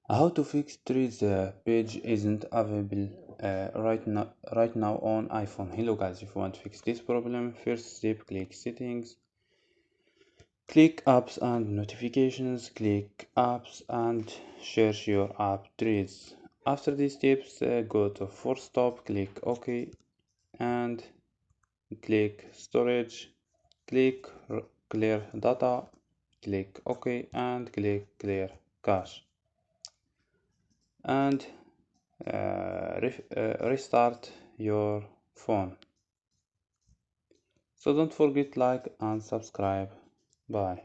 How to fix trees page isn't available right now on iPhone. Hello guys, if you want to fix this problem, first step, click settings, click apps and notifications, click apps and search your app trees. After these steps, go to force stop, click OK and click storage, click clear data, click OK and click clear cache and restart your phone. So don't forget like and subscribe. Bye.